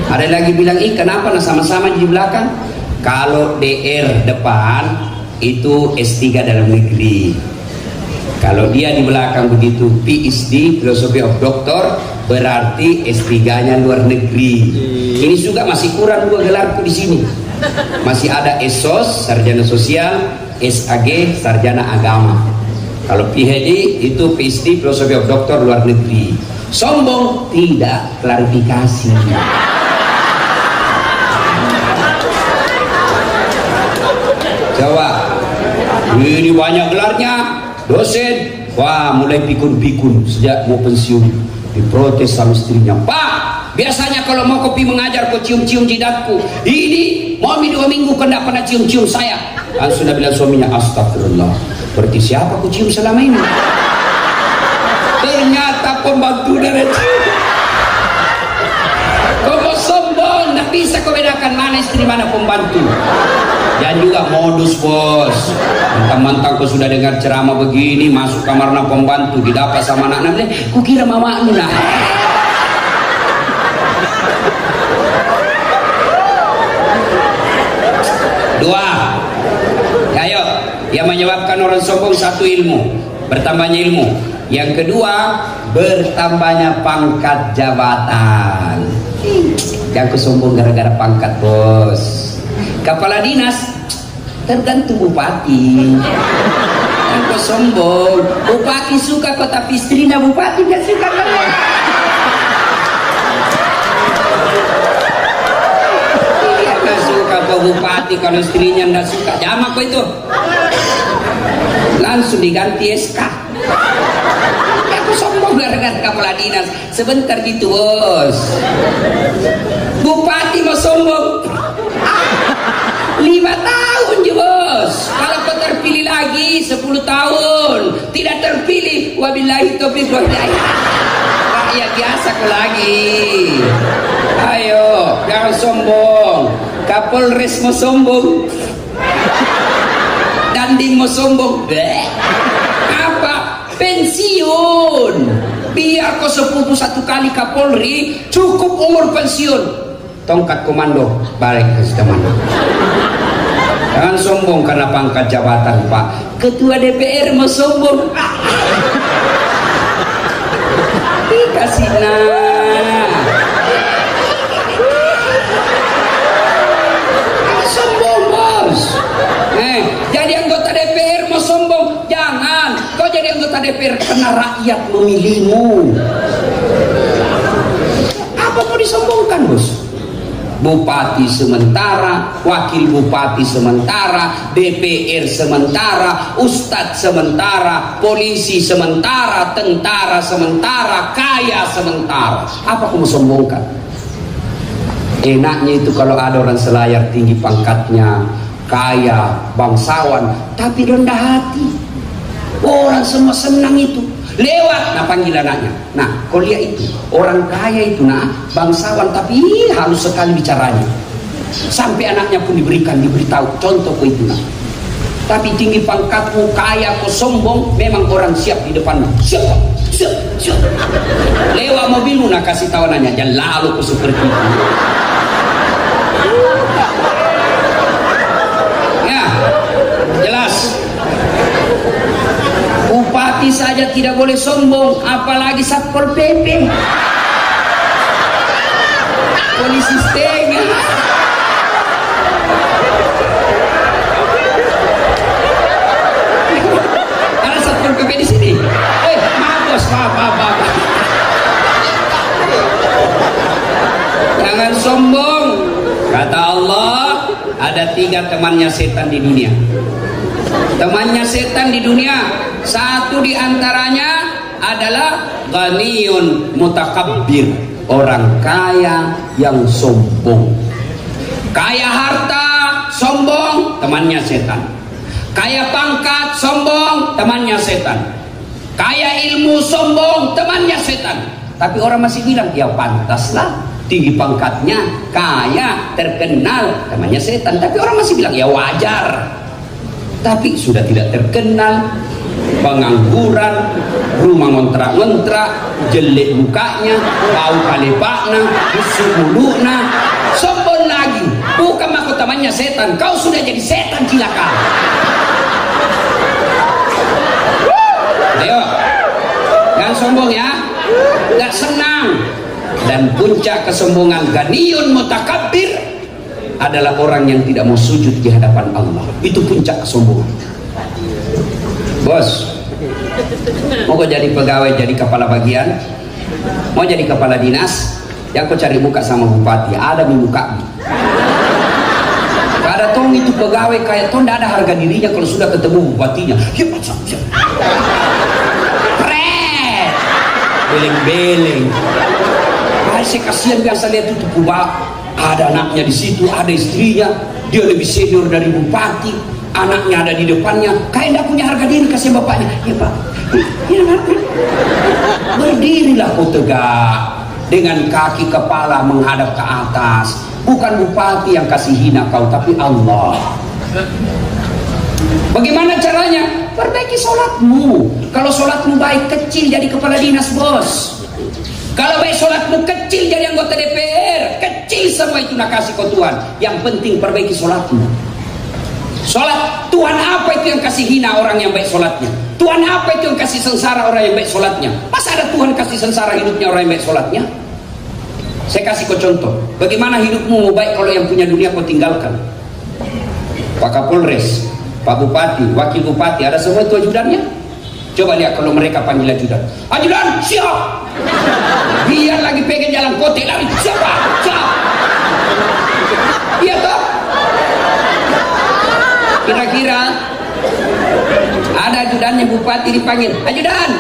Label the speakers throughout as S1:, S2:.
S1: Ada lagi bilang, kenapa nah sama-sama di belakang? Kalau DR depan itu S3 dalam negeri. Kalau dia di belakang begitu PhD, Philosophy of Doctor, berarti S3-nya luar negeri. Ini juga masih kurang 2 gelarku di sini. Masih ada SOS, Sarjana Sosial, SAG, Sarjana Agama. Kalau PhD itu PhD, Philosophy of Doctor luar negeri. Sombong tidak, klarifikasi. Coba, ini banyak gelarnya. Dosen, wah mulai pikun-pikun sejak mau pensiun. Diprotes sama istrinya, Pak, biasanya kalau mau kopi mengajar kau cium-cium jidatku. Ini mau 2 minggu kau tidak pernah cium-cium saya. Sudah bilang suaminya, astagfirullah, berarti siapa ku cium selama ini? Ternyata pembantu dari kau mau sombong, tidak bisa kau bedakan mana istri mana pembantu. Dan juga modus, bos. Mentang-mentang kau sudah dengar ceramah begini, masuk kamar na pembantu, didapat sama anak-anak, ku kira mama anu nah. Dua, ayo, yang menyebabkan orang sombong, satu ilmu, bertambahnya ilmu. Yang kedua, bertambahnya pangkat jabatan. Jangan sombong gara-gara pangkat, bos. Kepala dinas tergantung bupati. Jangan kau sombong. Bupati suka kau, tapi istrinya bupati tidak suka kau. Iya, nggak suka kau bupati kalau istrinya nggak suka. Jamak kau itu. Langsung diganti SK. Aku sombong gara-gara kepala dinas. Sebentar gitu, bos. Bupati mau sombong 5 tahun je, bos. Kalau kau terpilih lagi 10 tahun, tidak terpilih, wabillahi taufiq wal hidayah. Rakyat biasa kau lagi. Ayo, jangan sombong. Kapolres mau sombong, Dandim mau sombong. Apa? Pensiun. Biar kau sepupu 1 kali Kapolri, cukup umur pensiun. Tongkat komando balik ke komando. Jangan sombong karena pangkat jabatan, Pak. Ketua DPR mau sombong. Dikasih sombong, bos. Jadi anggota DPR mau sombong, jangan. Kau jadi anggota DPR karena rakyat memilihmu. Apa mau disombongkan, bos? Bupati sementara, wakil bupati sementara, DPR sementara, ustadz sementara, polisi sementara, tentara sementara, kaya sementara. Apa kamu sombongkan? Enaknya itu kalau ada orang selayar tinggi pangkatnya, kaya, bangsawan, tapi rendah hati. Orang semua senang itu. Lewat, nah panggil anaknya. Nah, kau lihat itu, orang kaya itu, nah, bangsawan, tapi halus sekali bicaranya. Sampai anaknya pun diberitahu, contoh kau itu, nah. Tapi tinggi pangkatmu, kaya, kau sombong, memang orang siap di depanmu. Siap. Lewat mobilmu, nah kasih tahu anaknya, jangan lalu kau seperti itu. Ya, jelas. Bupati saja tidak boleh sombong, apalagi Satpol PP, polisi setengah. Ada Satpol PP di sini. Maaf bos, maaf. Jangan sombong. Kata Allah, ada 3 temannya setan di dunia. Temannya setan di dunia, satu di antaranya adalah ghaniyun mutakabbir, orang kaya yang sombong. Kaya harta, sombong, temannya setan. Kaya pangkat, sombong, temannya setan. Kaya ilmu, sombong, temannya setan. Tapi orang masih bilang, ya pantaslah, tinggi pangkatnya, kaya, terkenal, temannya setan. Tapi orang masih bilang, ya wajar. Tapi sudah tidak terkenal, pengangguran, rumah ngontrak-ngontrak, jelek mukanya, bau kalepakna, busuk mulutna, sombong lagi. Bukan mahkotamanya setan, kau sudah jadi setan cilaka. Ayo, jangan sombong ya, nggak senang. Dan puncak kesombongan ganiyun mutakabbir adalah orang yang tidak mau sujud di hadapan Allah. Itu puncak kesombongan. Bos, mau kau jadi pegawai, jadi kepala bagian, mau jadi kepala dinas, yang kau cari muka sama bupati, ada di muka. Ada tong itu pegawai kayak tong tidak ada harga dirinya kalau sudah ketemu bupatinya. Ya macam keren, beleng-beleng. Saya kasihan biasa lihat itu pubak, ada anaknya di situ, ada istrinya, dia lebih senior dari bupati, anaknya ada di depannya, kayak tidak punya harga diri. Kasih bapaknya, ya pak, ya nak, berdirilah kau tegak dengan kaki kepala menghadap ke atas. Bukan bupati yang kasih hina kau, tapi Allah. Bagaimana caranya? Perbaiki sholatmu. Kalau sholatmu baik, kecil jadi kepala dinas, bos. Kalau baik sholatmu kecil jadi anggota DPR, kecil semua itu nak kasih kau Tuhan. Yang penting perbaiki sholatmu. Sholat Tuhan apa itu yang kasih hina orang yang baik sholatnya? Tuhan apa itu yang kasih sengsara orang yang baik sholatnya? Masa ada Tuhan kasih sengsara hidupnya orang yang baik sholatnya? Saya kasih kau contoh. Bagaimana hidupmu mau baik kalau yang punya dunia kau tinggalkan? Pak Kapolres, Pak Bupati, Wakil Bupati, ada semua itu ajudannya. Coba lihat kalau mereka panggil ajudan. Ajudan, siap. Biar lagi pengen jalan kote lari. Siapa? Siap. Iya toh? Kira-kira ada ajudannya bupati dipanggil. Ajudan.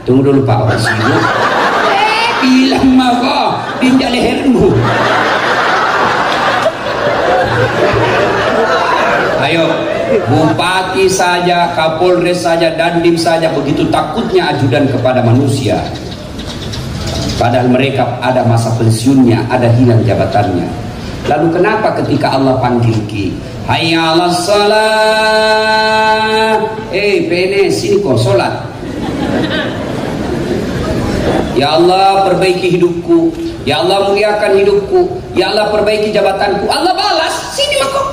S1: Tunggu dulu Pak, orang sibuk. Bilang mah kok pinjam lehermu. Ayo, bupati saja, kapolres saja, dandim saja begitu takutnya ajudan kepada manusia. Padahal mereka ada masa pensiunnya, ada hilang jabatannya. Lalu kenapa ketika Allah panggil ki, hayya 'alas shalah, PNS sini kok sholat. Ya Allah perbaiki hidupku, ya Allah muliakan hidupku, ya Allah perbaiki jabatanku. Allah balas, sini mah kok,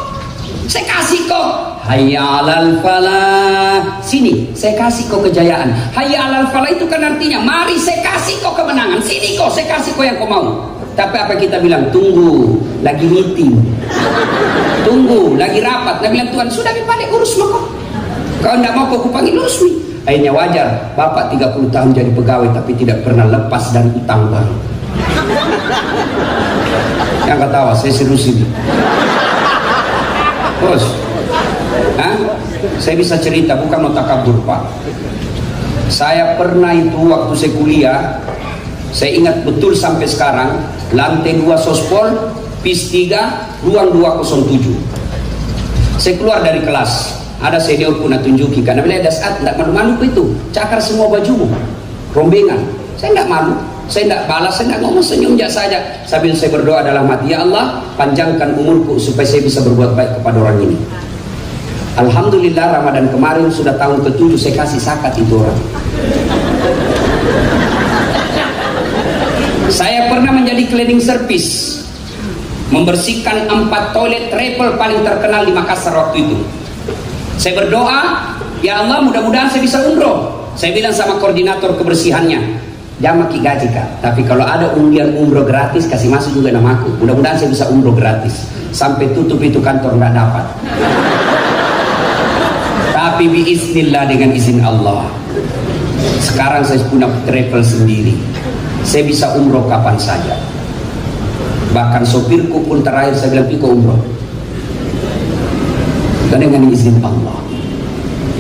S1: saya kasih kok. Hayya 'alal falah, sini saya kasih kau kejayaan. Hayya 'alal falah itu kan artinya mari saya kasih kau kemenangan. Sini kok saya kasih kau yang kau mau. Tapi apa kita bilang? Tunggu, lagi meeting, tunggu, lagi rapat. Nah bilang Tuhan sudah dipandai urus mah kok. Kau tidak mau kau panggil urus nih. Akhirnya wajar, Bapak 30 tahun jadi pegawai tapi tidak pernah lepas dari utang bank. Yang ketawa, saya serius ini. Bos, saya bisa cerita, bukan mau takabur Pak. Saya pernah itu waktu saya kuliah, saya ingat betul sampai sekarang, lantai 2 Sospol, PIS 3, ruang 207. Saya keluar dari kelas. Ada senior pun nak tunjuki, karena bila ada saat tidak malu-malu itu cakar semua bajumu rombengan. Saya tidak malu, saya tidak balas, saya tidak ngomong, senyum saja sambil saya berdoa dalam hati, ya Allah panjangkan umurku supaya saya bisa berbuat baik kepada orang ini. Alhamdulillah Ramadan kemarin sudah tahun ke-7 saya kasih zakat itu orang. Saya pernah menjadi cleaning service, membersihkan 4 toilet travel paling terkenal di Makassar waktu itu. Saya berdoa, ya Allah mudah-mudahan saya bisa umroh. Saya bilang sama koordinator kebersihannya, jangan maki gaji Kak, tapi kalau ada undian umroh gratis kasih masuk juga namaku. Mudah-mudahan saya bisa umroh gratis. Sampai tutup itu kantor nggak dapat. Tapi biiznillah dengan izin Allah. Sekarang saya punya travel sendiri. Saya bisa umroh kapan saja. Bahkan sopirku pun terakhir saya bilang piko umroh. Dan dengan izin Allah.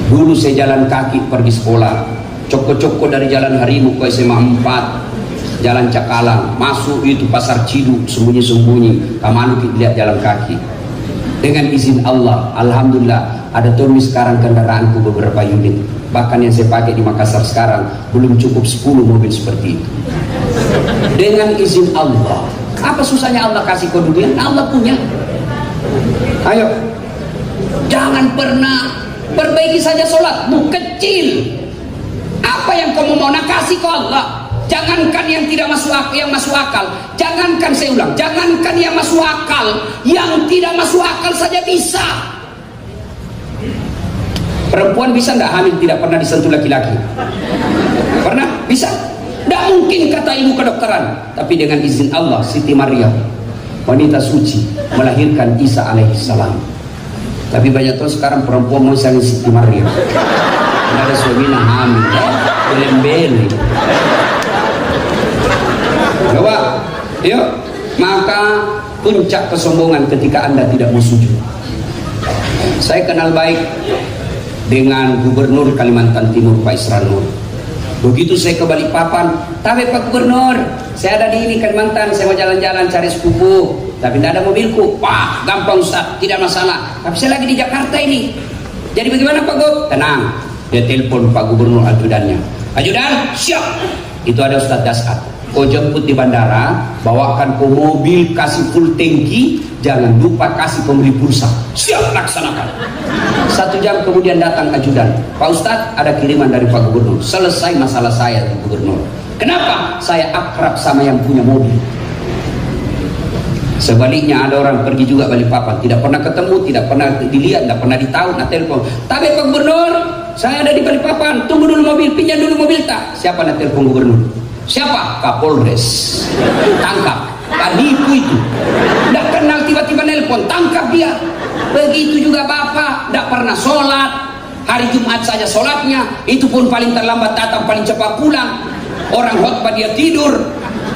S1: Dulu saya jalan kaki pergi sekolah, coko-coko dari Jalan Harimau ke SMA 4, Jalan Cakalang, masuk itu Pasar Ciduk, sembunyi-sembunyi, kamanu kita lihat jalan kaki. Dengan izin Allah, alhamdulillah, ada tulis sekarang kendaraanku beberapa unit. Bahkan yang saya pakai di Makassar sekarang belum cukup 10 mobil seperti itu. Dengan izin Allah. Apa susahnya Allah kasih kau dunia? Allah punya. Ayo. Jangan pernah perbaiki saja sholat, bukan kecil. Apa yang kamu mau? Nak kasih ke Allah. Jangankan yang tidak masuk akal, yang masuk akal. Jangankan, saya ulang, jangankan yang masuk akal, yang tidak masuk akal saja bisa. Perempuan bisa nggak hamil tidak pernah disentuh laki-laki? Pernah? Bisa? Tidak mungkin kata ilmu kedokteran. Tapi dengan izin Allah, Siti Maryam, wanita suci, melahirkan Isa alaihissalam. Tapi banyak tuh sekarang perempuan mau misalnya Siti Maryam. Tidak ada suaminya hamil, belem-belem. Bahwa, yuk, maka puncak kesombongan ketika Anda tidak mau sujud. Saya kenal baik dengan Gubernur Kalimantan Timur, Pak Isran Nur. Begitu saya ke Balikpapan, tapi Pak Gubernur, saya ada di ini Kalimantan, saya mau jalan-jalan cari sepupu, tapi tidak ada mobilku. Wah, gampang Ustaz, tidak masalah. Tapi saya lagi di Jakarta ini. Jadi bagaimana Pak Gub? Tenang, dia telepon Pak Gubernur ajudannya. Ajudan, siap. Itu ada Ustaz Dasat. Kau jemput di bandara, bawakan kau mobil, kasih full tangki, jangan lupa kasih pembeli pulsa. Siap, laksanakan. 1 jam kemudian datang ajudan. Pak Ustadz, ada kiriman dari Pak Gubernur. Selesai masalah saya, Pak Gubernur. Kenapa? Saya akrab sama yang punya mobil. Sebaliknya ada orang pergi juga Balikpapan, tidak pernah ketemu, tidak pernah dilihat, tidak pernah ditahu, nak telepon. Tapi Pak Gubernur, saya ada di Balikpapan, tunggu dulu mobil, pinjam dulu mobil tak? Siapa nak telepon Gubernur? Siapa? Kapolres. Tangkap. Penipu itu. Tidak kenal tiba-tiba nelpon, tangkap dia. Begitu juga Bapak, tidak pernah sholat. Hari Jumat saja sholatnya, itu pun paling terlambat datang, paling cepat pulang. Orang khotbah dia tidur.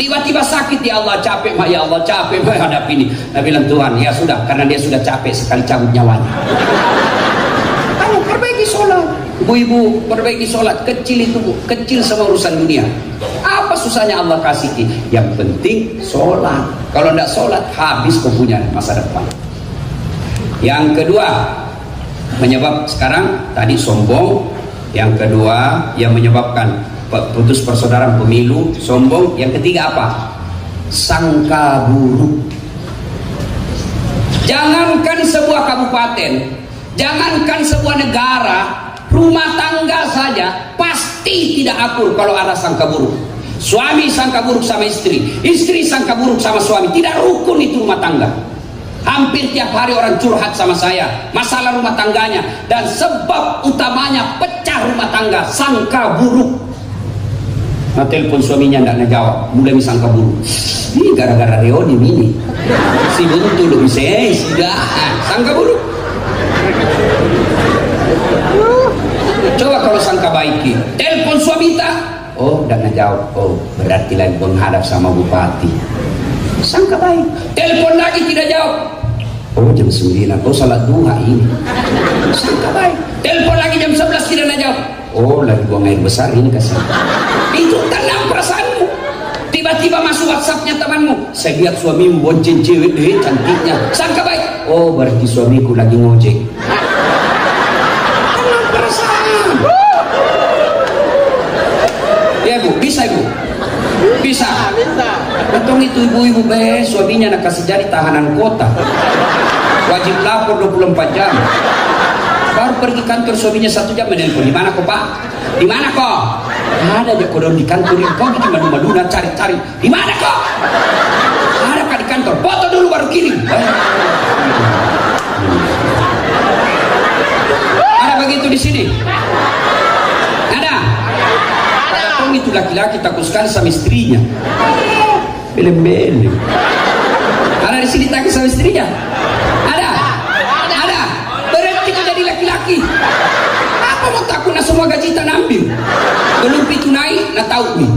S1: Tiba-tiba sakit, ya Allah capek, ya Allah capek menghadapi ini. Nah bilang Tuhan, ya sudah, karena dia sudah capek sekali cabut nyawanya. Kamu perbaiki sholat. Ibu-ibu perbaiki sholat, kecil itu Bu, kecil sama urusan dunia. Apa susahnya Allah kasih? Yang penting sholat. Kalau tidak sholat, habis kau punya masa depan. Yang kedua, menyebab sekarang tadi sombong. Yang kedua, yang menyebabkan putus persaudaraan pemilu, sombong. Yang ketiga apa? Sangka buruk. Jangankan sebuah kabupaten, jangankan sebuah negara, rumah tangga saja pasti tidak akur kalau ada sangka buruk. Suami sangka buruk sama istri, istri sangka buruk sama suami, tidak rukun itu rumah tangga. Hampir tiap hari orang curhat sama saya masalah rumah tangganya, dan sebab utamanya pecah rumah tangga sangka buruk. Nah telepon suaminya tidak ngejawab, mulai sangka buruk. Ini gara-gara reoni ini si buntu lo bisa sudah sangka buruk. Coba kalau sangka baiki, telepon suami tak, oh tidak ngejawab, oh berarti lagi menghadap sama bupati. Sangka baik, telepon lagi tidak jawab, oh jam 9, oh salat duha ini. Sangka baik, telepon lagi jam 11 tidak ngejawab, oh lagi buang air besar ini kasih. Itu tenang perasaanmu. Tiba-tiba masuk WhatsAppnya temanmu, saya lihat suamimu bonceng cewek deh cantiknya. Sangka baik, oh berarti suamiku lagi ngojek. Tenang perasaan. Ya Bu, bisa Ibu? Bisa. Betul itu ibu-ibu suaminya nak kasih jadi tahanan kota, wajib lapor 24 jam. Baru pergi kantor suaminya 1 jam menelpon, di mana kok Pak? Di mana kok? Ada aja kodon di kantor, kau bikin madu-madunan cari-cari. Di mana kok? Ada kak di kantor, foto dulu baru kirim. Ada begitu di sini? Ada? Ada itu laki-laki takut sekali sama istrinya. Belem-belem. Ada di sini takut sama istrinya? Ada? Ada? Berhenti kau jadi laki-laki. Apa mau takut nak semua gaji tak ambil? Belum itu naik, nak tahu nih.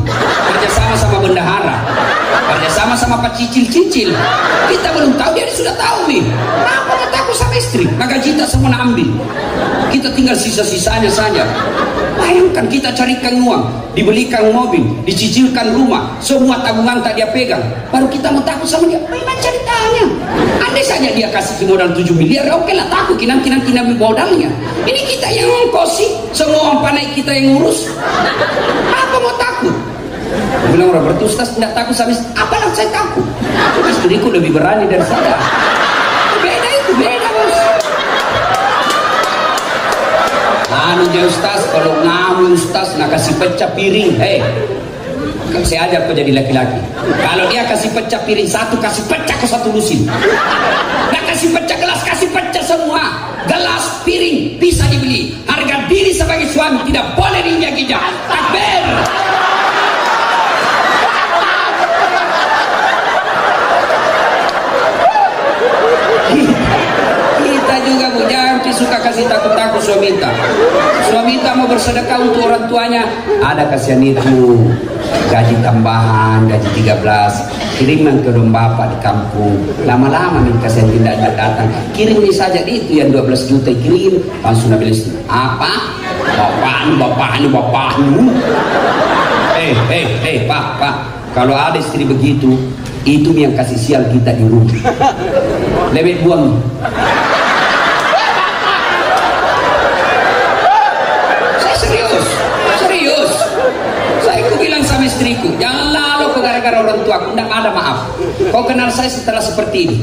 S1: Kerjasama sama bendahara, kerjasama sama pak cicil-cicil. Kita belum tahu, dia sudah tahu nih. Apa mau takut sama istri? Nah gaji tak semua nak ambil. Kita tinggal sisa-sisanya saja. Bayangkan kita carikan uang, dibelikan mobil, dicicilkan rumah, semua tabungan tak dia pegang. Baru kita mau takut sama dia. Memang ceritanya. Andai saja dia kasih modal 7 miliar, oke lah takut nanti nabi modalnya. Ini kita yang ngongkosi, semua orang pandai kita yang ngurus. Apa mau takut? Bilang orang bertustas tidak takut sama istri. Apalah saya takut? Istriku lebih berani dari saya. Beda itu, beda bos. anu ya Ustaz, kalau ngamu Ustaz nak kasih pecah piring, saya ajar kau jadi laki-laki. Kalau dia kasih pecah piring satu, kasih pecah ke satu lusin. Nak kasih pecah gelas, kasih pecah semua. Gelas, piring bisa dibeli. Harga diri sebagai suami tidak boleh diinjak-injak. Takbir. Kita juga Bu, jangan suka kasih takut-takut suami tak mau bersedekah untuk orang tuanya, ada kasihan itu gaji tambahan, gaji 13 kiriman ke dong bapak di kampung, lama-lama nih kasihan tidak datang, kirim ini saja itu yang 12 juta kirim, langsung bilang apa? Bapakmu pak, kalau ada istri begitu itu yang kasih sial kita di rumah, lebih buang. Serius. Saya bilang sama istriku, jangan lalu kau gara-gara orang tua, tidak ada maaf. Kau kenal saya setelah seperti ini.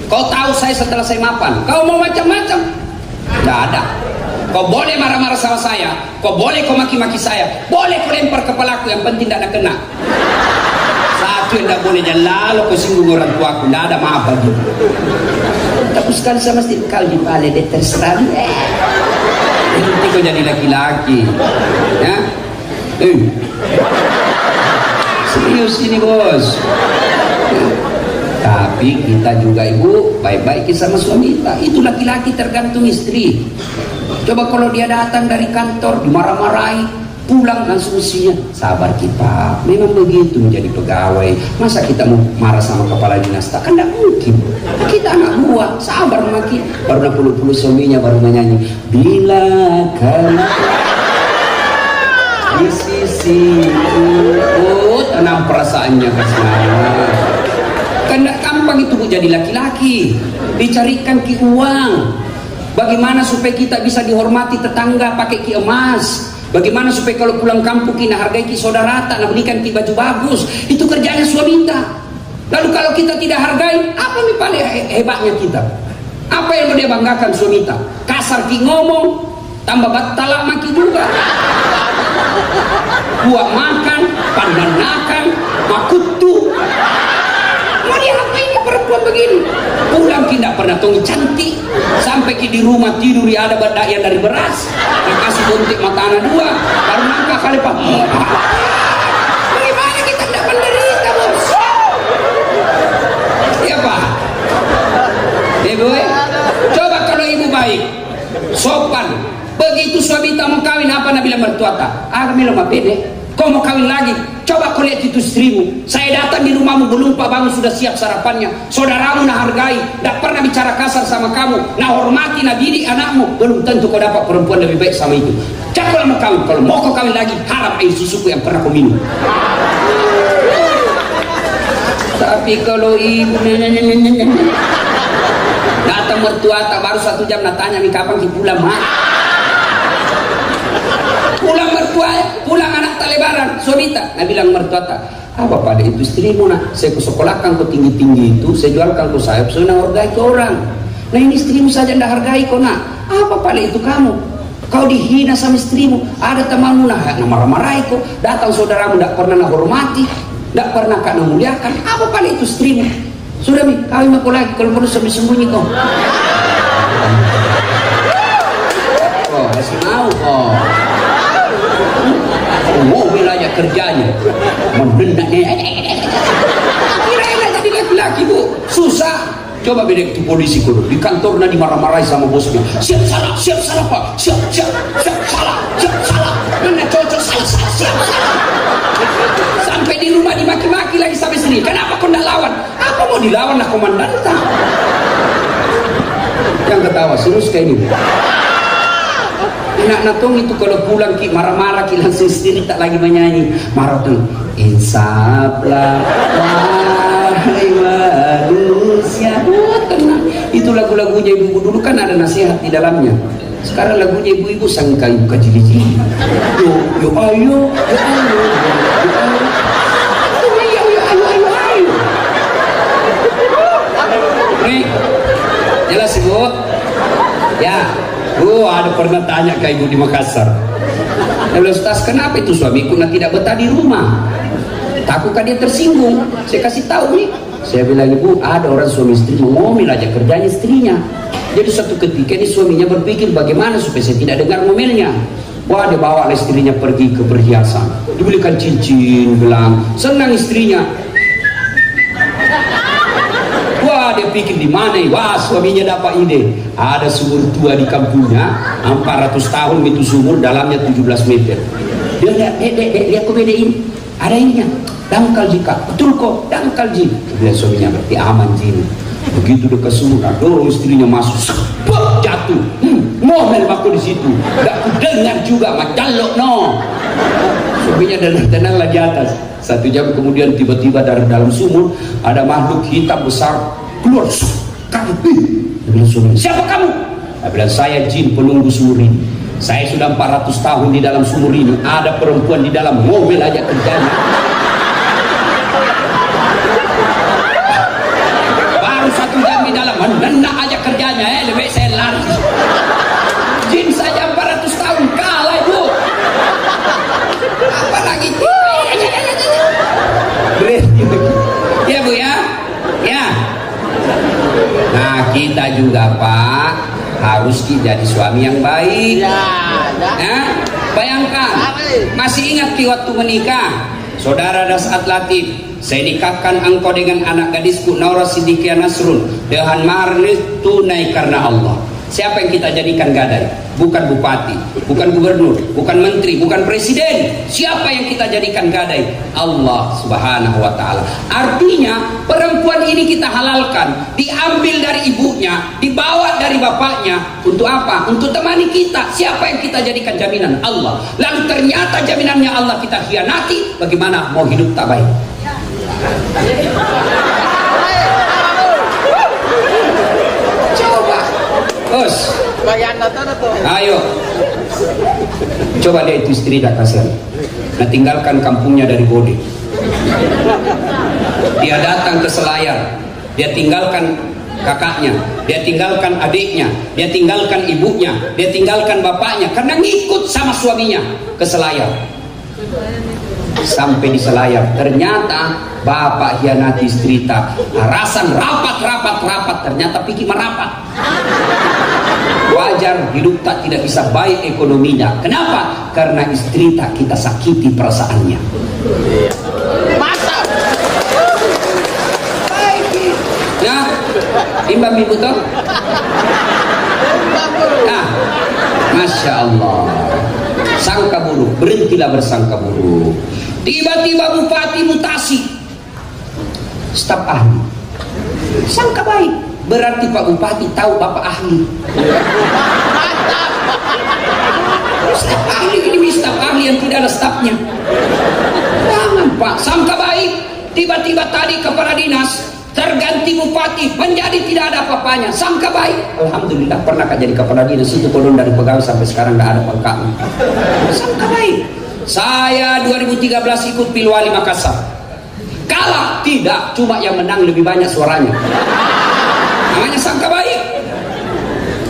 S1: Kau tahu saya setelah saya mapan. Kau mau macam-macam? Tidak ada. Kau boleh marah-marah sama saya, kau boleh kau maki-maki saya, boleh kau lempar kepalaku, yang penting tidak ada kena. Satu yang tidak boleh, jangan lalu kau singgung orang tua aku, tidak ada maaf bagi. Tapi sekali sama istri kau di balik, dia terserah. Nanti kau jadi laki-laki, ya? Serius ini bos. Tapi kita juga ibu baik-baik sama suami kita. Itu laki-laki tergantung istri. Coba kalau dia datang dari kantor dimarah-marahi, pulang langsung usia sabar kita. Memang begitu menjadi pegawai. Masa kita mau marah sama kepala dinas? Kan tidak mungkin. Kita anak buah, sabar makin. Baru 60 suaminya baru menyanyi. Bila kamu di sisiku, tanam perasaannya ke sana. Karena gampang itu jadi laki-laki, dicarikan ki uang. Bagaimana supaya kita bisa dihormati tetangga pakai ki emas? Bagaimana supaya kalau pulang kampung kita hargai ki saudara, tak belikan ki baju bagus? Itu kerjanya suami kita. Lalu kalau kita tidak hargai, apa nih paling hebatnya kita? Apa yang mau dia banggakan suami kita? Kasar ki ngomong, tambah batalak maki juga. Buat makan, pandanakan, makutu. Mau dia apa ini perempuan begini? Pulang tidak pernah tongi cantik, sampai di rumah tidur ya ada badai dari beras, kasih gunting mata anak dua, baru nangka kali pak. Bagaimana kita tidak menderita bos? Ya pak. Ibu, coba kalau ibu baik, sopan. Begitu suami tak mau kawin, apa nak bilang mertua tak? Kami lemah pede. Kau mau kawin lagi? Coba kau lihat itu istrimu. Saya datang di rumahmu belum pak bangun sudah siap sarapannya. Saudaramu nak hargai, tak pernah bicara kasar sama kamu, nak hormati, nak didik anakmu. Belum tentu kau dapat perempuan lebih baik sama itu. Cak kalau mau kawin, kalau mau kau kawin lagi, harap air susuku yang pernah kau minum. Tapi kalau ibu datang mertua tak baru 1 jam nak tanya nih kapan kita pulang mak. Pulang mertua, pulang anak tak lebaran, suami tak. Nah bilang mertua tak, apa pada itu istrimu nak? Saya kusekolahkan kau tinggi-tinggi itu, saya jualkan kau sayap, saya nak hargai kau orang. Nah ini istrimu saja tidak hargai kau nak. Apa pada itu kamu? Kau dihina sama istrimu. Ada temanmu nak marah-marahi kau, datang saudaramu tidak pernah nak hormati, tidak pernah kak nak muliakan. Apa pada itu istrimu? Sudah mi, kawin aku lagi kalau perlu sembunyi kau. Oh, masih mau kau. Mobil aja kerjanya mendendak kira-kira jadi laki-laki bu susah. Coba beda itu polisi kudu di kantor nanti marah-marahi sama bosnya, siap salah pak, siap salah mana cocok salah siap sampai di rumah dimaki-maki lagi sampai sini. Kenapa kau tidak lawan? Apa mau dilawan lah komandan tak? Yang ketawa serius kayak ini. Enak natung itu kalau pulang ki marah-marah ki langsung sendiri tak lagi menyanyi marah tuh insaflah wahai manusia. Tenang, itu lagu-lagunya ibu dulu kan ada nasihat di dalamnya. Sekarang lagunya ibu-ibu sangka ibu kecil-kecil. Yo ayo nih jelas ibu ya. Oh, ada pernah tanya ke ibu di Makassar. Kalau Ustaz, kenapa itu suamiku tidak betah di rumah? Takutkah dia tersinggung? Saya kasih tahu nih. Saya bilang, ibu, ada orang suami istri ngomel aja kerjanya istrinya. Jadi suatu ketika ini suaminya berpikir bagaimana supaya saya tidak dengar ngomelnya. Wah, dia bawa istrinya pergi ke perhiasan, dibelikan cincin, gelang, senang istrinya. Wah, dia pikir di mana? Wah, suaminya dapat ide. Ada sumur tua di kampungnya, 400 tahun itu sumur, dalamnya 17 meter. Dia lihat, kok bedain? Ada ininya, dangkal jika. Betul kok, dangkal ji. Dia suaminya berarti aman ji. Begitu dekat sumur, dorong istrinya masuk, jatuh. Ngomel aku di situ. Gak ku dengar juga, macam no. Suaminya tenang lagi atas. 1 jam kemudian tiba-tiba dari dalam sumur ada makhluk hitam besar keluar. Kamu, bilang suami, siapa kamu? Dia bilang, saya jin penunggu sumur ini. Saya sudah 400 tahun di dalam sumur ini. Ada perempuan di dalam, ngomel aja kerjanya. Baru 1 jam di dalam, menenang aja kerjanya. Lebih saya lari. Jin saja 400 tahun kalah ibu. Apalagi ya bu ya. Nah, kita juga Pak harus jadi suami yang baik. Nah, bayangkan, masih ingat waktu menikah, saudara Dasat Latif, saya nikahkan engkau dengan anak gadisku Naura Siddiqia Nasrun dengan mahar tunai karena Allah. Siapa yang kita jadikan gadai? Bukan bupati, bukan gubernur, bukan menteri, bukan presiden. Siapa yang kita jadikan gadai? Allah Subhanahu wa ta'ala. Artinya perempuan ini kita halalkan, diambil dari ibunya, dibawa dari bapaknya. Untuk apa? Untuk temani kita. Siapa yang kita jadikan jaminan? Allah. Lalu ternyata jaminannya Allah kita khianati, bagaimana mau hidup tak baik? Bos, ayo, coba dia itu istri dah kasihan. Nah, tinggalkan kampungnya dari Bode. Dia datang ke Selayar. Dia tinggalkan kakaknya, dia tinggalkan adiknya, dia tinggalkan ibunya, dia tinggalkan bapaknya karena ngikut sama suaminya ke Selayar. Sampai di Selayar, ternyata bapak hianati istri tak. Rasan rapat, ternyata pikir merapat. Wajar hidup tak tidak bisa baik ekonominya. Kenapa? Karena istri tak kita sakiti perasaannya. Masa? Baik. Ya, imbang ibu toh. Nah, masya Allah. Sangka buruk, berhentilah bersangka buruk. Tiba-tiba bupati mutasi, staf ahli. Sangka baik, berarti Pak Bupati tahu Bapak ahli. Staf ahli ini staf ahli yang tidak ada stafnya. Jangan Pak, sangka baik. Tiba-tiba tadi kepala dinas terganti bupati, menjadi tidak ada apa-apanya. Sangka baik. Alhamdulillah, pernah jadi kepala dinas itu turun dari pegawai sampai sekarang nggak ada pangkatnya. Sangka baik. Saya 2013 ikut Pilwali Makassar. Kalah tidak, cuma yang menang lebih banyak suaranya. Namanya sangka baik.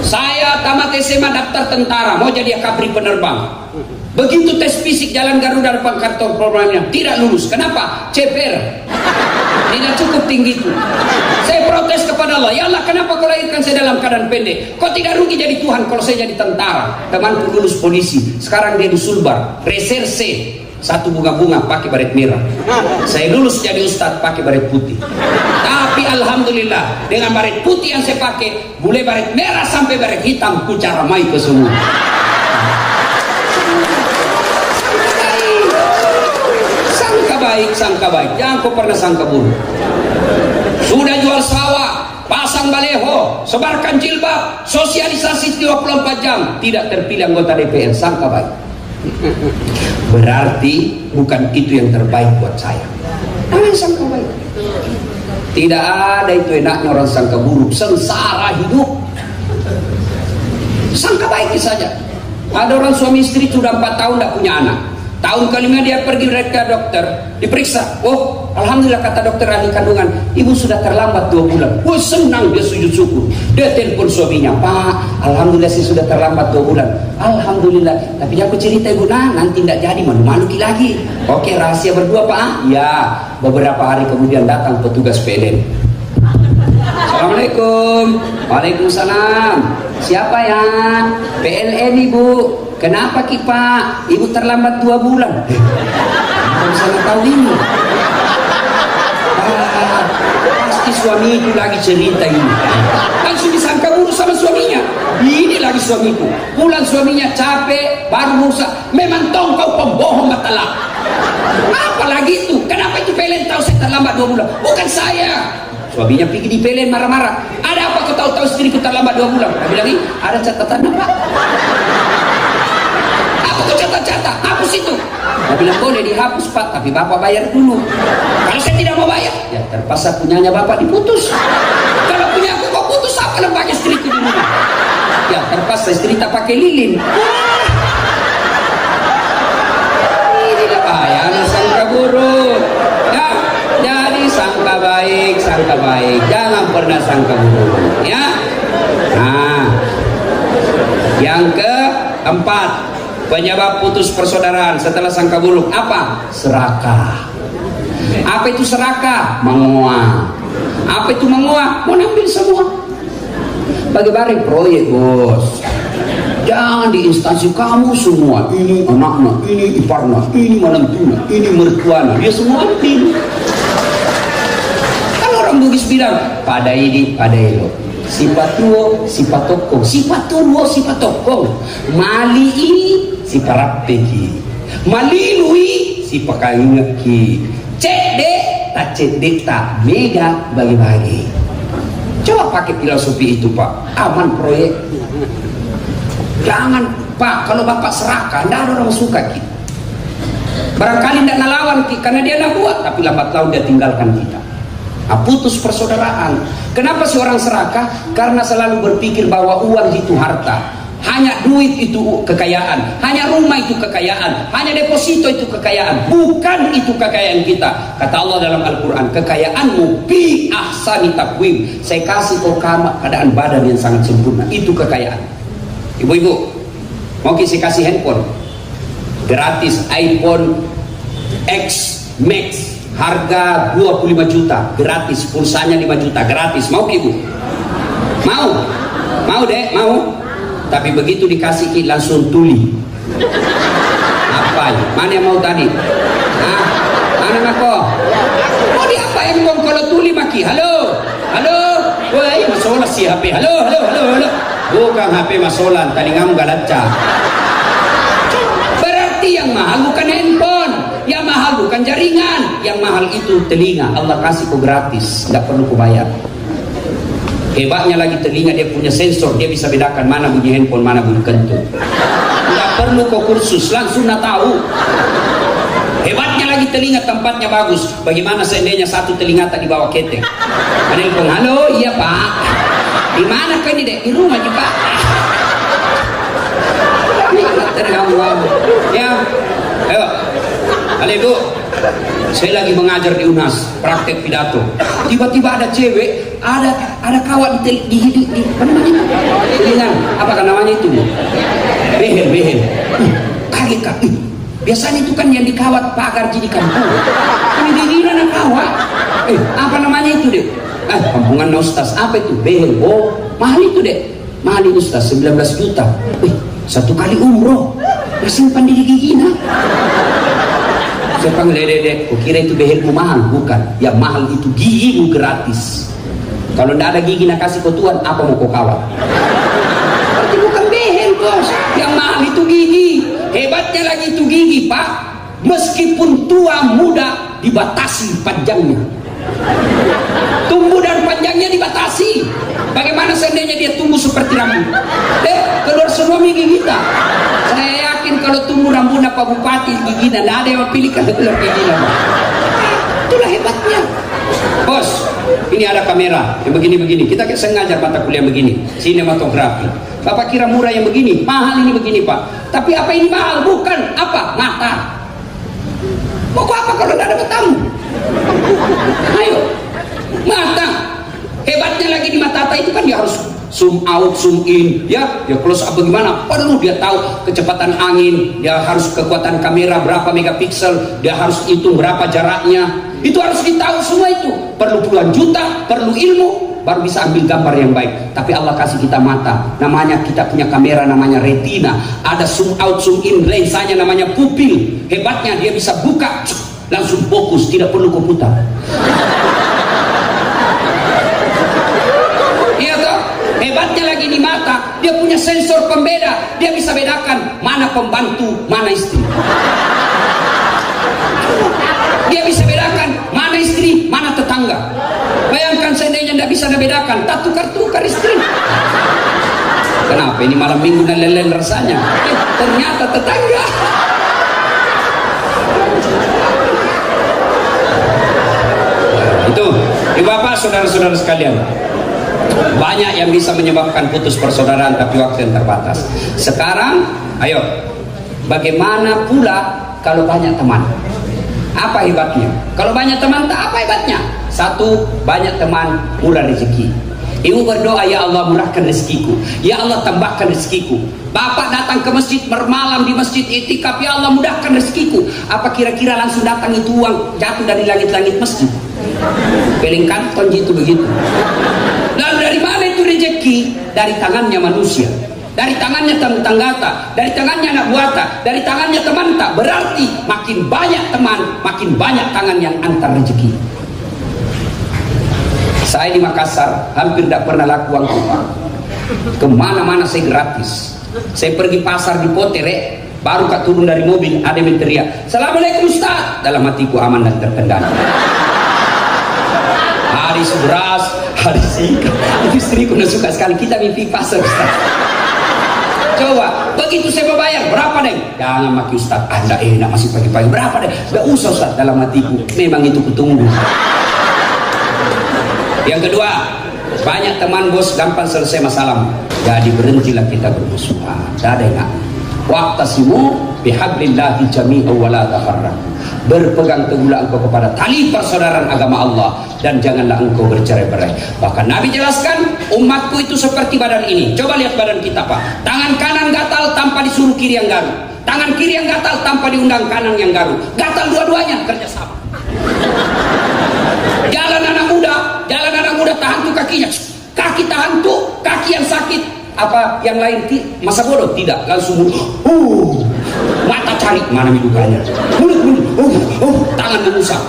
S1: Saya tamat SMA daftar tentara, mau jadi akabri penerbang. Begitu tes fisik jalan Garuda depan kantor programnya, tidak lulus. Kenapa? CPR. Tidak cukup tinggi itu. Saya protes kepada Allah, ya Allah, kenapa kau lahirkan saya dalam keadaan pendek? Kau tidak rugi jadi Tuhan kalau saya jadi tentara. Temanku lulus polisi, sekarang dia di Sulbar, reserse, satu bunga-bunga pakai baret merah. Saya lulus jadi ustadz pakai baret putih. Tapi alhamdulillah dengan baret putih yang saya pakai, mulai baret merah sampai baret hitam, ku caramai ke semua. Sangka baik, jangan kau pernah sangka buruk. Sudah jual sawah, pasang baleho, sebarkan jilbab, sosialisasi 24 jam, tidak terpilih anggota DPR, sangka baik. Berarti bukan itu yang terbaik buat saya. Sangka baik. Tidak ada itu enaknya orang sangka buruk, sengsara hidup. Sangka baik saja. Ada orang suami istri sudah 4 tahun tidak punya anak. Tahun kelima dia pergi ke dokter, diperiksa. Oh, alhamdulillah kata dokter ahli kandungan, ibu sudah terlambat 2 bulan. Wah, senang dia, sujud syukur. Dia telepon suaminya, Pak, alhamdulillah saya sudah terlambat 2 bulan. Alhamdulillah. Tapi aku cerita ibu, nanti tidak jadi, malu-malu lagi. Oke, rahasia berdua Pak. Ya, beberapa hari kemudian datang petugas PLN. Assalamualaikum. Waalaikumsalam. Siapa ya? PLN ibu. Kenapa Ki Pak? Ibu terlambat 2 bulan. Kamu sana tahu ini. Pasti suami itu lagi cerita ini. Langsung disangka buruk sama suaminya. Ini lagi suamiku. Pulang suaminya capek, baru berusaha. Memang kau pembohong batala. Apalagi itu? Kenapa itu PLN tahu saya terlambat 2 bulan? Bukan saya. Suaminya pergi di PLN marah-marah. Ada apa kau tahu istriku terlambat 2 bulan? Dia bilang, ada catatan apa? Apa kau catat-catat? Hapus itu. Dia bilang, boleh dihapus Pak, tapi Bapak bayar dulu. Kalau saya tidak mau bayar, ya terpaksa punyanya Bapak diputus. Kalau punya aku kau putus, apa lembagnya istriku di rumah? Ya terpaksa istri tak pakai lilin. Inilah bahaya sangka buruk. Ya, jadi sangka baik, jangan pernah sangka buruk, ya. Nah, yang keempat, penyebab putus persaudaraan setelah sangka buruk apa? Serakah. Apa itu serakah? Menguah. Apa itu menguah? Mau ambil semua. Bagi-bagi proyek bos. Jangan di instansi kamu semua. Ini anaknya, ini iparnya, ini menantunya, ini mertuanya. Dia semua ambil. Kan orang Bugis bilang, pada ini, pada elo. Sifat tuo, sifat tokong. Sifat tuo, sifat tokong. Mali ini, sifat rapeki. Mali lui, sifat kaingaki. Cek dek, tak cek dek tak. Mega bagi-bagi. Coba pakai filosofi itu Pak. Aman proyek. Jangan Pak, kalau Bapak serakah, tidak ada orang suka kita. Barangkali tidak ngelawan kita karena dia nak buat, tapi lambat laun dia tinggalkan kita. Nah, putus persaudaraan. Kenapa sih orang serakah? Karena selalu berpikir bahwa uang itu harta. Hanya duit itu kekayaan, hanya rumah itu kekayaan, hanya deposito itu kekayaan. Bukan itu kekayaan kita. Kata Allah dalam Al-Quran, kekayaanmu bi ahsani taqwim. Saya kasih kau keadaan badan yang sangat sempurna. Itu kekayaan. Ibu-ibu, mau saya kasih handphone gratis, iPhone X Max, harga 25 juta gratis, pulsanya 5 juta gratis. Mau ibu? Mau deh, mau. Tapi begitu dikasih ki langsung tuli. Apa? Mana yang mau tadi? Hah? Mana nako? Mau diapain bang kalau tuli maki? Halo, woi masalah si HP. Halo. Bukan HP masolan, tadi kamu galaca. Berarti yang mahal bukan handphone, yang mahal bukan jaringan, yang mahal itu telinga. Allah kasih kau gratis, nggak perlu kau bayar. Hebatnya lagi telinga, dia punya sensor, dia bisa bedakan mana bunyi handphone, mana bunyi kentut. Nggak perlu kau kursus, langsung nak tahu. Hebatnya lagi telinga, tempatnya bagus. Bagaimana seandainya satu telinga tak dibawa ketek? Menelpon, halo, iya Pak. Di mana kau ini dek? Di rumah aja Pak. Ya, ayo, halo Ibu. Saya lagi mengajar di UNAS, praktek pidato. Tiba-tiba ada cewek, ada kawan di apa namanya? Dengan apa kan namanya itu? Behel. Kaget Kak. Biasanya itu kan yang dikawat pagar jadi kampung. Ini dingin anak kawat. Apa namanya itu deh? Kampungan Ustaz. Apa itu? Behel. Oh, mahal itu deh. Mahal itu Ustaz, 19 juta. Satu kali umroh. Simpan di gigina. Saya panggil dedek, kau kira itu behelmu mahal? Bukan, yang mahal itu gigimu gratis. Kalau tidak ada gigi nak kasih kau Tuhan, apa mau kau kawat? Berarti bukan behel bos, yang mahal itu gigi. Hebatnya lagi itu gigi Pak, meskipun tua muda dibatasi panjangnya. Tumbuh dan panjangnya dibatasi. Bagaimana seandainya dia tumbuh seperti rambut? Keluar semua gigi kita. Saya yakin kalau tumbuh rambut Pak Bupati gigi, tidak ada yang pilih kalau keluar gigi. Itulah hebatnya. Bos, ini ada kamera yang begini-begini. Kita sengaja mata kuliah begini, sinematografi. Bapak kira murah yang begini, mahal ini begini Pak. Tapi apa ini mahal? Bukan apa? Mata. Mau apa kalau tidak ada tamu? Ayo, mata. Hebatnya lagi di mata itu kan dia harus zoom out, zoom in, ya close up bagaimana? Perlu dia tahu kecepatan angin, dia harus kekuatan kamera berapa megapiksel, dia harus hitung berapa jaraknya. Itu harus ditahu semua itu. Perlu puluhan juta, perlu ilmu, baru bisa ambil gambar yang baik. Tapi Allah kasih kita mata, namanya kita punya kamera namanya retina, ada zoom out, zoom in, lensanya namanya pupil. Hebatnya dia bisa buka langsung fokus, tidak perlu komputer. Iya toh? Hebatnya lagi di mata, dia punya sensor pembeda, dia bisa bedakan mana pembantu, mana istri. Dia bisa bedakan mana istri, mana tetangga. Bayangkan seandainya tidak bisa bedakan, tak tukar-tukar istri. Kenapa ini malam minggu dan lelen rasanya? Ternyata tetangga. Itu, Bapak, saudara-saudara sekalian, banyak yang bisa menyebabkan putus persaudaraan, tapi waktu yang terbatas. Sekarang, ayo, bagaimana pula kalau banyak teman? Apa hebatnya? Kalau banyak teman, tak apa hebatnya? Satu, banyak teman, murah rezeki. Ibu berdoa, ya Allah murahkan rezekiku, ya Allah tambahkan rezekiku. Bapak datang ke masjid, bermalam di masjid itikaf, ya Allah mudahkan rezekiku. Apa kira-kira langsung datang itu uang jatuh dari langit-langit masjid? Peling kantong gitu begitu. Lalu dari mana itu rezeki? Dari tangannya manusia, dari tangannya tanggata, dari tangannya anak buata, dari tangannya teman tak. Berarti makin banyak teman, makin banyak tangan yang antar rezeki. Saya di Makassar hampir tidak pernah laku uang upah. Kemana-mana saya gratis. Saya pergi pasar di Potere, baru kak turun dari mobil ada yang teriak, "Assalamualaikum Ustaz." Dalam hatiku aman dan terkendali. Hari beras, hari ikan. Itu istriku udah suka sekali, kita mimpi pasar Ustaz. Coba, begitu saya mau bayar, berapa deh? Jangan maki Ustaz, anda enak masih pagi-pagi. Berapa deh? Gak usah Ustaz, dalam hatiku memang itu kutunggu. Yang kedua, banyak teman bos gampang selesai masalah. Jadi berhentilah kita bermusuhan. Tidak ada yang waqtasimu bihablillahi jami'an wa la tafarraqu. Berpegang teguhlah engkau kepada tali persaudaraan agama Allah dan janganlah engkau bercerai-berai. Bahkan Nabi jelaskan, umatku itu seperti badan ini. Coba lihat badan kita, Pak. Tangan kanan gatal tanpa disuruh kiri yang garuk. Tangan kiri yang gatal tanpa diundang kanan yang garuk. Gatal dua-duanya kerja sama. Jalan anak muda tahan tuh kakinya. Kaki tahan tuh, kaki yang sakit. Apa yang lain masa bodoh? Tidak, langsung mata cari mana hidupnya, mulut tangan mengusap.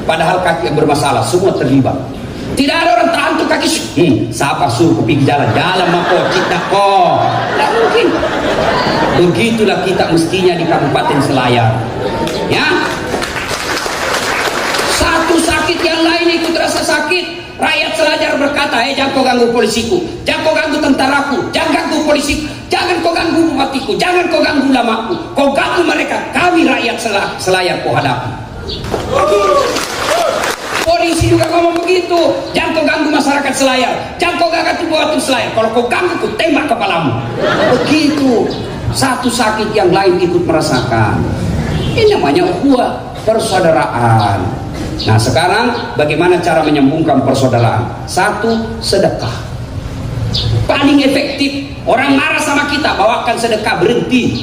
S1: Padahal kaki yang bermasalah semua terlibat. Tidak ada orang tahan tuh kaki. Siapa suruh pergi jalan mako cita kok? Tidak mungkin. Begitulah kita mestinya di Kabupaten Selayar. Ya. Satu sakit yang lain ikut rasa sakit. Rakyat Selayar berkata, jangan kau ganggu polisiku, jangan kau ganggu tentaraku, jangan ganggu polisi, jangan kau ganggu bupatiku, jangan kau ganggu lamaku, kau ganggu mereka, kami rakyat Selayar kau hadapi. Polisi juga ngomong begitu, jangan kau ganggu masyarakat Selayar, jangan kau ganggu bupati Selayar, kalau kau ganggu kau tembak kepalamu. Begitu, satu sakit yang lain ikut merasakan. Ini namanya ukhuwah, persaudaraan. Nah sekarang bagaimana cara menyambungkan persaudaraan? Satu, sedekah. Paling efektif. Orang marah sama kita, bawakan sedekah, berhenti.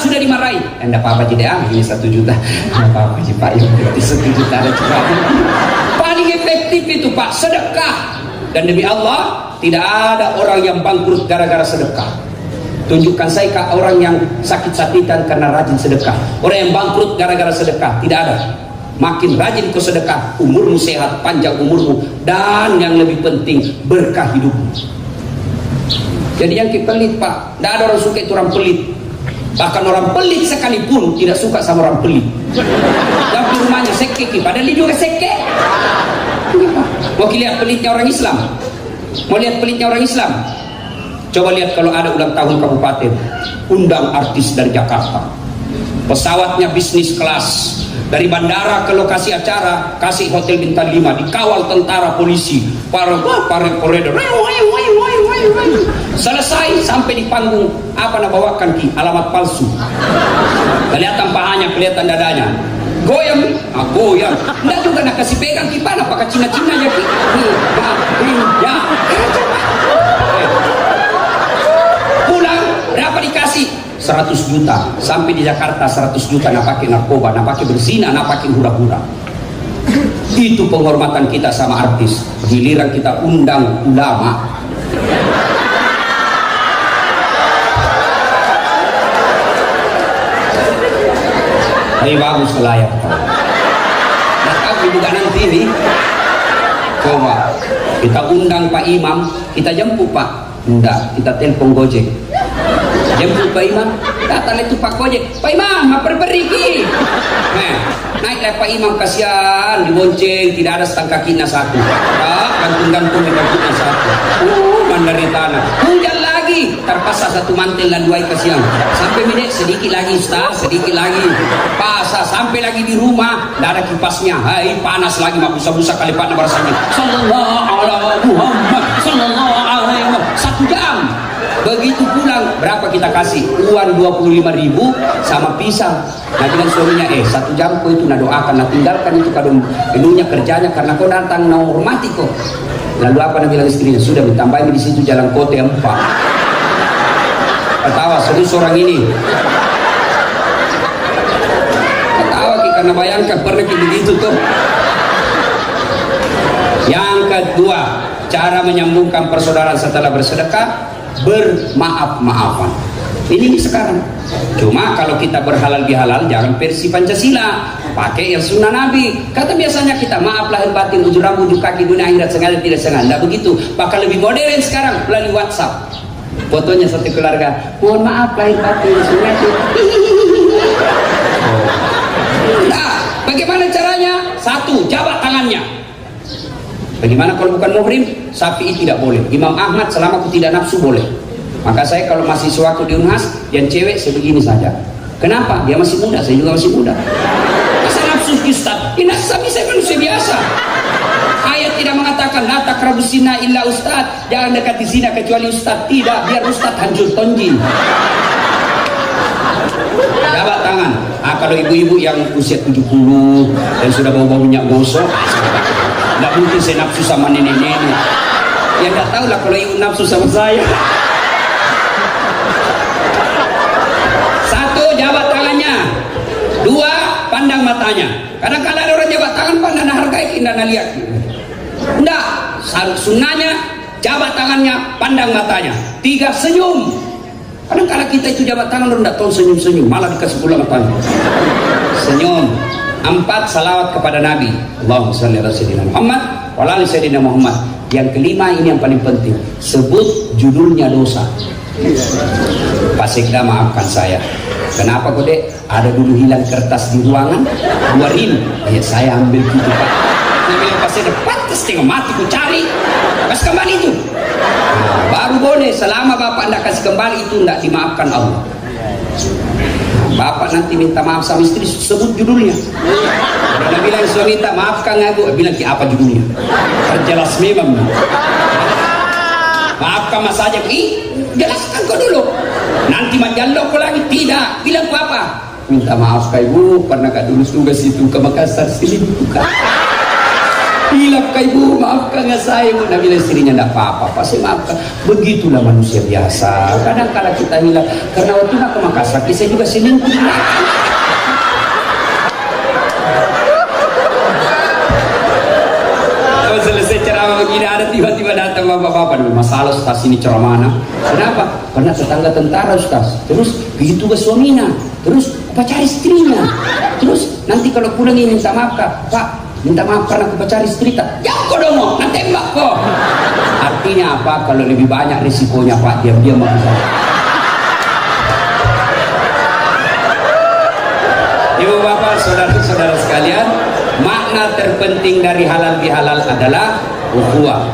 S1: Sudah dimarahi. Enggak apa-apa jadi ini 1 juta. Enggak apa-apa sih Pak, ini 1 juta ada juga. Paling efektif itu Pak, sedekah. Dan demi Allah, tidak ada orang yang bangkrut gara-gara sedekah. Tunjukkan saya ke orang yang sakit-sakitan karena rajin sedekah. Orang yang bangkrut gara-gara sedekah, tidak ada. Makin rajin kau sedekah, umurmu sehat, panjang umurmu, dan yang lebih penting berkah hidupmu. Jadi yang pelit Pak, tidak ada orang suka itu orang pelit. Bahkan orang pelit sekalipun tidak suka sama orang pelit. Yang di rumahnya seke, padahal dia juga seke. Mau lihat pelitnya orang Islam? Mau lihat pelitnya orang Islam? Coba lihat kalau ada ulang tahun kabupaten, undang artis dari Jakarta. Pesawatnya bisnis kelas. Dari bandara ke lokasi acara, kasih hotel bintang 5, dikawal tentara polisi. Para koridor. Selesai sampai di panggung, apa nak bawakan ki? Alamat palsu. Kelihatan pahanya, kelihatan dadanya. Goyang, goyang. Nggak juga nak kasih pegang ki pana, pakai Cina-Cina ya ki. Ya. Pulang berapa dikasih? 100 juta. Sampai di Jakarta 100 juta nak pakai narkoba, nak pakai berzina, nak pakai hura-hura. Itu penghormatan kita sama artis. Giliran kita undang ulama. Ini bagus layak. Nah, tahu juga nanti nih. Coba kita undang Pak Imam, kita jemput Pak. Enggak, kita telepon Gojek. Jemput Pak Imam, datang itu Pak Gojek. Pak Imam, apa pergi? Naiklah Pak Imam, kasihan dibonceng, tidak ada setang kakinya satu. Gantung-gantung di kakinya satu. Mandari tanah. Hujan lagi, terpaksa satu mantel dan dua kasihan. Sampai minit sedikit lagi Ustaz, sedikit lagi. Pasah sampai lagi di rumah, tidak ada kipasnya. Hai, panas lagi, mak busa-busa kali panas rasanya. Sallallahu alaihi Muhammad, sallallahu alaihi Muhammad. 1 jam. Begitu pulang, berapa kita kasih? Uang 25.000 sama pisang. Nah dengan suaminya, 1 jam kau itu nak doakan, nak tinggalkan itu kadang ilunya kerjanya karena kau datang nak hormati kau. Lalu apa nak bilang istrinya? Sudah ditambahin di situ jalan kote 4. Ketawa serius orang ini. Ketawa karena bayangkan pernah begitu tuh. Yang kedua, cara menyambungkan persaudaraan setelah bersedekah, bermaaf-maafan. Ini sekarang. Cuma kalau kita berhalal bihalal, jangan versi Pancasila, pakai yang sunnah Nabi. Kata biasanya kita maaf lahir batin, ujung rambut, ujung kaki, dunia akhirat, sengaja tidak sengaja. Tidak begitu. Bahkan lebih modern sekarang melalui WhatsApp. Fotonya satu keluarga. Mohon maaf lahir batin, sengaja. Nah, bagaimana caranya? 1, jabat tangannya. Bagaimana kalau bukan muhrim? Syafi'i tidak boleh. Imam Ahmad selama aku tidak nafsu boleh. Maka saya kalau masih suatu di Unhas yang cewek sebegini saja. Kenapa? Dia masih muda, saya juga masih muda. Masa nafsu Ustaz? Ini tapi saya manusia biasa. Ayat tidak mengatakan la taqrabu zina illa Ustaz. Jangan dekati zina kecuali Ustaz. Tidak, biar Ustaz hancur tonjin. Jabat tangan. Kalau ibu-ibu yang usia 70 dan sudah bau-bau minyak gosok, nggak mungkin saya nafsu sama nenek-nenek. Ya nggak tahu lah kalau ibu nafsu sama saya. 1, jabat tangannya. 2, pandang matanya. Kadang-kadang ada orang jabat tangan pandang hargai kita nak lihat. Enggak, sunnahnya jabat tangannya, pandang matanya. 3, senyum. Kadang-kadang kita itu jabat tangan orang tidak tahu senyum-senyum, malah dikasih pula matanya. Senyum. 4, salawat kepada Nabi. Allahumma shalli ala sayyidina Muhammad wa ala ali sayyidina Muhammad. Yang kelima ini yang paling penting, sebut judulnya dosa. Pak Sekda maafkan saya. Kenapa kok dek? Ada dulu hilang kertas di ruangan 2.000. Ya saya ambil itu Pak. Saya bilang Pak Sekda, pantas tengok mati ku cari. Kasih kembali itu. Nah, baru boleh. Selama Bapak tidak kasih kembali itu tidak dimaafkan Allah. Bapak nanti minta maaf sama istri, sebut judulnya. Karena bilang suami minta maafkan aku, bilang apa judulnya? Jelas memang. Maafkan mas saja, jelaskan kau dulu. Nanti majalok kau lagi, tidak. Bilang apa? Minta maaf kak ibu, karena kak dulu tugas itu ke Makassar sini bukan. Bilang kak ibu, maafkan nggak saya. Nah bilang istrinya tidak apa-apa, pasti maafkan. Begitulah manusia biasa. Kadang-kadang kita hilang karena waktu nak ke Makassar, saya juga selingkuh. Kalau selesai ceramah begini ada tiba-tiba datang bapak-bapak, masalah Ustaz ini ceramah mana? Kenapa? Karena tetangga tentara Ustaz. Terus begitu ke suaminya. Terus pacar istrinya. Terus nanti kalau pulang ini minta maaf kak, Pak. Minta maaf karena aku pacar istri tak. Ya kok dong, nanti tembak kok. Artinya apa? Kalau lebih banyak risikonya Pak, diam-diam bisa. Ibu bapak, saudara-saudara sekalian, makna terpenting dari halal bihalal adalah ukhuwah.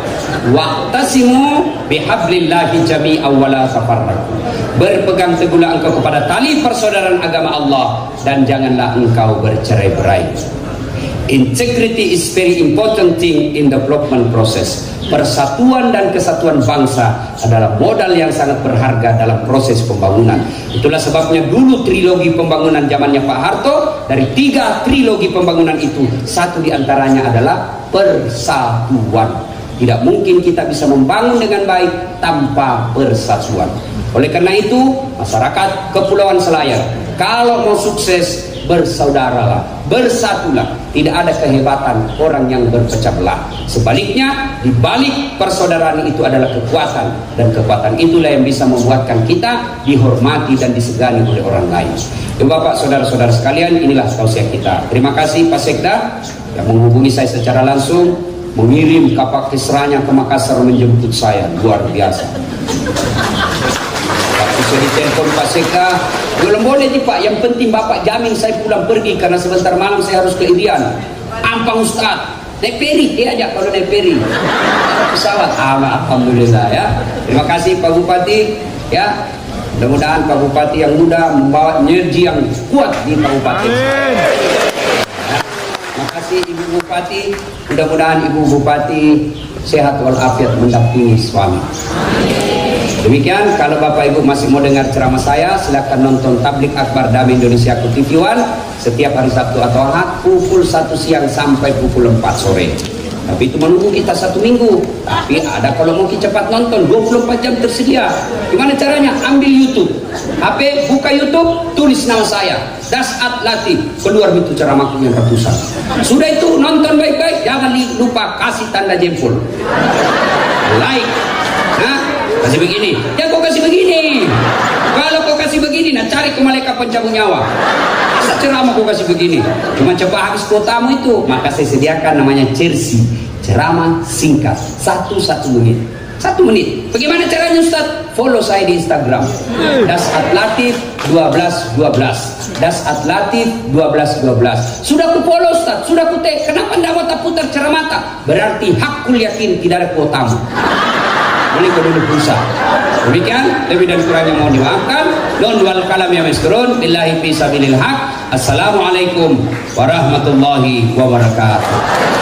S1: Waqtasimu bihablillahi jami'an wa la tafarraqu. Berpegang teguhlah engkau kepada tali persaudaraan agama Allah dan janganlah engkau bercerai-berai. Integrity is very important thing in development process. Persatuan dan kesatuan bangsa adalah modal yang sangat berharga dalam proses pembangunan. Itulah sebabnya dulu trilogi pembangunan zamannya Pak Harto, dari 3 trilogi pembangunan itu, satu diantaranya adalah persatuan. Tidak mungkin kita bisa membangun dengan baik tanpa persatuan. Oleh karena itu, masyarakat Kepulauan Selayar, kalau mau sukses, bersaudaralah, bersatulah. Tidak ada kehebatan orang yang berpecah belah. Sebaliknya, di balik persaudaraan itu adalah kekuatan, dan kekuatan itulah yang bisa membuatkan kita dihormati dan disegani oleh orang lain. Ya, Bapak, saudara-saudara sekalian, inilah tausiah kita. Terima kasih Pak Sekda yang menghubungi saya secara langsung, mengirim kapal Kisranya ke Makassar menjemput saya. Luar biasa. Saya ditelepon Pak Sekda, belum boleh nih Pak, yang penting Bapak jamin saya pulang pergi karena sebentar malam saya harus ke Irian. Ampang Ustaz, naik peri, dia ajak kalau naik peri. Pesawat, alhamdulillah ya. Terima kasih Pak Bupati ya. Mudah-mudahan Pak Bupati yang muda membawa energi yang kuat di kabupaten. Terima kasih Ibu Bupati, mudah-mudahan Ibu Bupati sehat walafiat mendampingi suami. Demikian, kalau Bapak Ibu masih mau dengar ceramah saya, silakan nonton Tablik Akbar Damai Indonesia Ku TV One setiap hari Sabtu atau Ahad pukul 1 siang sampai pukul 4 sore. Tapi itu menunggu kita 1 minggu. Tapi ada kalau mau cepat nonton 24 jam tersedia. Gimana caranya? Ambil YouTube, HP, buka YouTube, tulis nama saya, Dasat Latif, keluar itu ceramahku yang ratusan. Sudah itu nonton baik-baik, jangan lupa kasih tanda jempol, like. Kasih begini, ya kau kasih begini. Kalau kau kasih begini, nah cari ke malaikat pencabut nyawa. Masa ceramah kau kasih begini? Cuma coba habis kuotamu itu, maka saya sediakan namanya Cersi, ceramah singkat, 1 menit. 1 menit. Bagaimana caranya Ustaz? Follow saya di Instagram, Dasat Latif 1212. Dasat Latif 1212. Sudah ku follow Ustaz, sudah ku tag. Kenapa tidak mau tak putar ceramah? Berarti hakul yakin tidak ada kuotamu. Boleh kau duduk pulsa. Demikian, lebih dan kurangnya mohon dimaafkan. Don wal kalam ya maskurun. Billahi fi sabilil haq. Assalamualaikum warahmatullahi wabarakatuh.